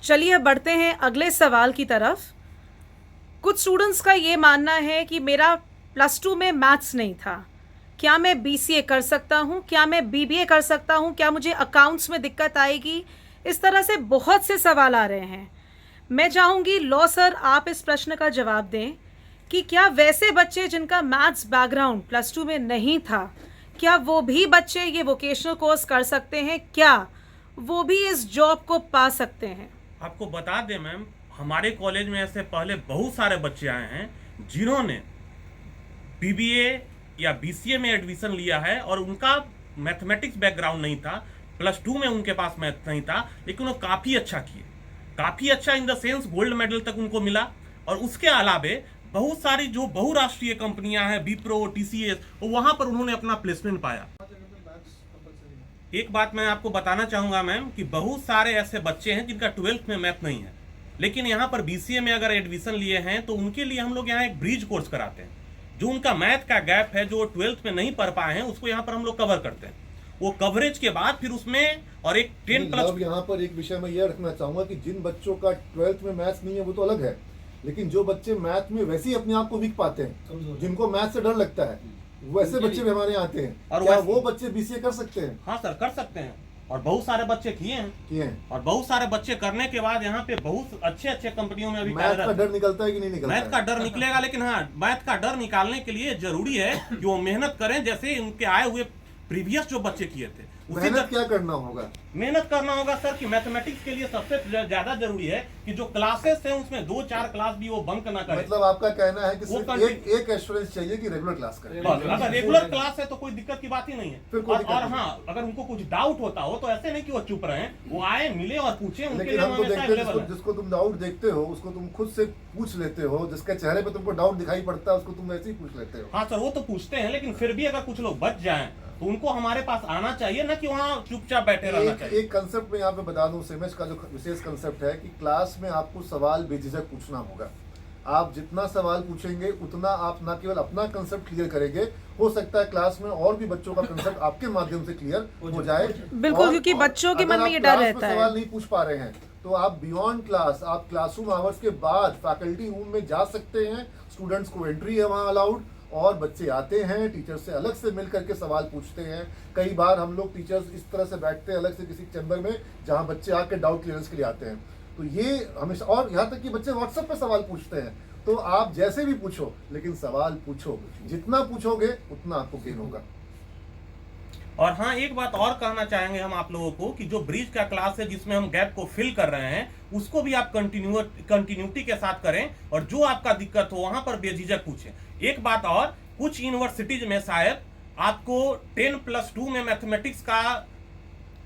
चलिए बढ़ते हैं अगले सवाल की तरफ। कुछ स्टूडेंट्स का ये मानना है कि मेरा +2 में मैथ्स नहीं था, क्या मैं बीसीए कर सकता हूँ, क्या मैं बीबीए कर सकता हूँ, क्या मुझे अकाउंट्स में दिक्कत आएगी। इस तरह से बहुत से सवाल आ रहे हैं। मैं चाहूँगी लॉ सर आप इस प्रश्न का जवाब दें कि क्या वैसे बच्चे जिनका मैथ्स बैकग्राउंड +2 में नहीं था, क्या वो भी बच्चे ये वोकेशनल कोर्स कर सकते हैं, क्या वो भी इस जॉब को पा सकते हैं? आपको बता दें मैम, हमारे कॉलेज में ऐसे पहले बहुत सारे बच्चे आए हैं जिन्होंने बीबीए या बीसीए में एडमिशन लिया है और उनका मैथमेटिक्स बैकग्राउंड नहीं था, +2 में उनके पास मैथ नहीं था, लेकिन वो काफ़ी अच्छा किए, काफ़ी अच्छा in the sense gold medal तक उनको मिला। और उसके अलावे बहुत सारी जो बहुराष्ट्रीय कंपनियां हैं, विप्रो, टीसीएस, वहां पर उन्होंने अपना प्लेसमेंट पाया। एक बात मैं आपको बताना चाहूंगा मैम कि बहुत सारे ऐसे बच्चे हैं जिनका 12th में मैथ नहीं है, लेकिन यहाँ पर बीसीए में अगर एडमिशन लिए हैं तो उनके लिए हम लोग यहाँ एक ब्रिज कोर्स कराते हैं। जो उनका मैथ का गैप है, जो 12th में नहीं पढ़ पाए हैं, उसको यहाँ पर हम लोग कवर करते हैं। वो कवरेज के बाद फिर उसमें और एक 10+। यहाँ पर एक विषय मैं ये रखना चाहूंगा कि जिन बच्चों का 12th में मैथ्स नहीं है वो तो अलग है, लेकिन जो बच्चे मैथ में वैसे ही अपने आप को वीक पाते हैं, जिनको मैथ से डर लगता है, वैसे बच्चे भी हमारे यहाँ आते हैं। और क्या वो बच्चे बीसीए कर सकते हैं? हाँ सर, कर सकते हैं, और बहुत सारे बच्चे किए हैं। और बहुत सारे बच्चे करने के बाद यहाँ पे बहुत अच्छे अच्छे कंपनियों में अभी मैथ का डर निकलता है कि नहीं निकलता? मैथ का डर निकलेगा, लेकिन हाँ, मैथ का डर निकालने के लिए जरूरी है कि वो मेहनत करें, जैसे उनके आए हुए प्रीवियस जो बच्चे किए थे। मेहनत क्या करना होगा? मेहनत करना होगा सर कि मैथमेटिक्स के लिए सबसे ज्यादा जरूरी है कि जो क्लासेस हैं उसमें 2-4 क्लास भी वो बंक ना करे। मतलब आपका कहना है कि सिर्फ एक एश्योरेंस चाहिए कि रेगुलर क्लास करें। अगर रेगुलर क्लास है तो कोई दिक्कत की बात ही नहीं है। और हाँ, अगर उनको कुछ डाउट होता हो तो ऐसे नहीं कि वो चुप रहे, वो आए, मिले और पूछे। लेकिन हम तो देखते हैं जिसको तुम डाउट देखते हो उसको तुम खुद से पूछ लेते हो, जिसके चेहरे पे तुमको डाउट दिखाई पड़ता है उसको तुम वैसे ही पूछ लेते हो। हाँ सर, वो तो पूछते हैं, लेकिन फिर भी अगर कुछ लोग बच जाएं तो उनको हमारे पास आना चाहिए, ना कि वहाँ चुपचाप बैठे रहना चाहिए। एक कंसेप्ट में यहाँ पे बता दूं, सिमेज का जो विशेष कंसेप्ट है कि क्लास में आपको सवाल बेझिझक पूछना होगा। आप जितना सवाल पूछेंगे उतना आप ना केवल अपना कंसेप्ट क्लियर करेंगे, हो सकता है क्लास में और भी बच्चों का कंसेप्ट आपके माध्यम से क्लियर हो जाए। बिल्कुल, क्योंकि बच्चों के मन में ये डर रहता है। सवाल नहीं पूछ पा रहे हैं तो आप बियॉन्ड क्लास, आप क्लासरूम आवर्स के बाद फैकल्टी रूम में जा सकते हैं। स्टूडेंट्स को एंट्री है वहाँ अलाउड, और बच्चे आते हैं, टीचर से अलग से मिल करके सवाल पूछते हैं। कई बार हम लोग टीचर्स इस तरह से बैठते हैं अलग से किसी चैम्बर में जहां बच्चे आके डाउट क्लियरेंस के लिए आते हैं। तो ये हमेशा, और यहाँ तक कि बच्चे व्हाट्सएप पे सवाल पूछते हैं। तो आप जैसे भी पूछो, लेकिन सवाल पूछो, जितना पूछोगे उतना आपको गेन होगा। और हाँ, एक बात और कहना चाहेंगे हम आप लोगों को कि जो ब्रिज का क्लास है जिसमें हम गैप को फिल कर रहे हैं, उसको भी आप कंटिन्यूटी के साथ करें, और जो आपका दिक्कत हो वहां पर बेझिझक पूछें। एक बात और, कुछ यूनिवर्सिटीज में शायद आपको 10+2 में मैथमेटिक्स का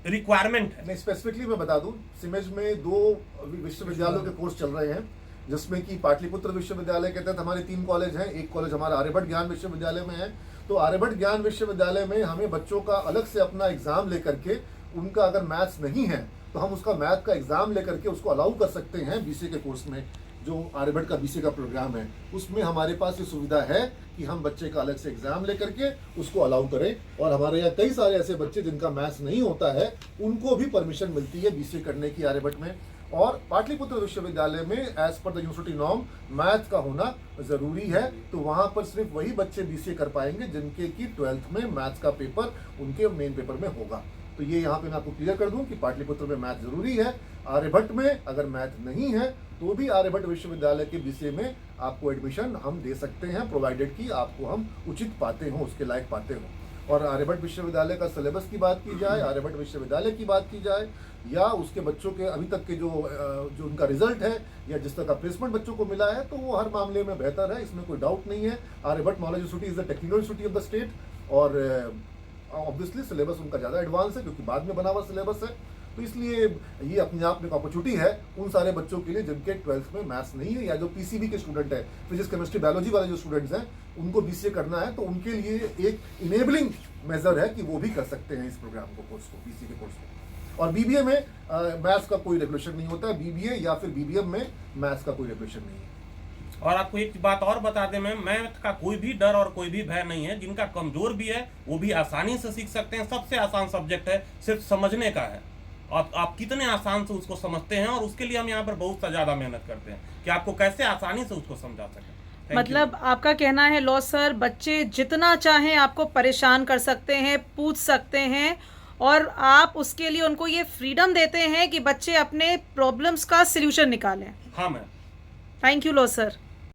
रिक्वायरमेंट है। मैं स्पेसिफिकली मैं बता दूं, सिमेज में 2 विश्वविद्यालयों के कोर्स चल रहे हैं, जिसमें कि पाटलिपुत्र विश्वविद्यालय के तहत हमारे 3 कॉलेज हैं। एक कॉलेज हमारा आर्यभट्ट ज्ञान विश्वविद्यालय में है। तो आर्यभट्ट ज्ञान विश्वविद्यालय में हमें बच्चों का अलग से अपना एग्जाम लेकर के, उनका अगर मैथ्स नहीं है तो हम उसका मैथ का एग्जाम लेकर के उसको अलाउ कर सकते हैं। बीसीए के कोर्स में जो आर्यभट्ट का बीसीए का प्रोग्राम है उसमें हमारे पास ये सुविधा है कि हम बच्चे का अलग से एग्जाम लेकर के उसको अलाउ करें। और हमारे यहाँ कई सारे ऐसे बच्चे जिनका मैथ्स नहीं होता है उनको भी परमिशन मिलती है बीसीए करने की आर्यभट्ट में। और पाटलिपुत्र विश्वविद्यालय में as per the university norm math का होना जरूरी है। तो वहां पर सिर्फ वही बच्चे बीसीए कर पाएंगे जिनके की 12th में मैथ्स का पेपर उनके मेन पेपर में होगा। तो ये यहाँ पे मैं आपको क्लियर कर दूं कि पाटलिपुत्र में मैथ जरूरी है। आर्यभट्ट में अगर मैथ नहीं है तो भी आर्यभट्ट विश्वविद्यालय के बीसीए में आपको एडमिशन हम दे सकते हैं, प्रोवाइडेड कि आपको हम उचित पाते हो, उसके लायक पाते हो। और आर्यभट्ट विश्वविद्यालय का सिलेबस की बात की जाए, आर्यभट्ट विश्वविद्यालय की बात की जाए, या उसके बच्चों के अभी तक के जो उनका रिजल्ट है या जिस तरह का प्लेसमेंट बच्चों को मिला है, तो वो हर मामले में बेहतर है, इसमें कोई डाउट नहीं है। Aryabhatta Knowledge University is the technical university of the state, और ऑब्वियसली सिलेबस उनका ज़्यादा एडवांस है क्योंकि बाद में बना हुआ सिलेबस है। तो इसलिए ये अपने आप में एक अपॉर्चुनिटी है उन सारे बच्चों के लिए जिनके 12th में मैथ्स नहीं है, या जो पीसीबी के स्टूडेंट है, फिजिक्स केमिस्ट्री बायोलॉजी वाले जो स्टूडेंट्स हैं, उनको बीसीए करना है, तो उनके लिए एक इनेबलिंग मेजर है कि वो भी कर सकते हैं इस प्रोग्राम को, कोर्स को, बीसीए के कोर्स को। और बीबीए में मैथ्स का कोई रेगुलेशन नहीं होता है। बीबीए या फिर बीबीएम में मैथ्स का कोई रेगुलेशन नहीं है। और आपको एक बात और बता दें मैम, मैथ का कोई भी डर और कोई भी भय नहीं है। जिनका कमजोर भी है वो भी आसानी से सीख सकते हैं। सबसे आसान सब्जेक्ट है, सिर्फ समझने का है। आप कितने आसान से उसको समझते हैं, और उसके लिए हम यहाँ पर बहुत सा ज़्यादा मेहनत करते हैं कि आपको कैसे आसानी से उसको समझा सकें। Thank you. मतलब आपका कहना है लॉ सर, बच्चे जितना चाहें आपको परेशान कर सकते हैं, पूछ सकते हैं, और आप उसके लिए उनको ये फ्रीडम देते हैं कि बच्चे अपने प्रॉब्लम्स का सल्यूशन निकालें। हाँ ma'am. Thank you law sir.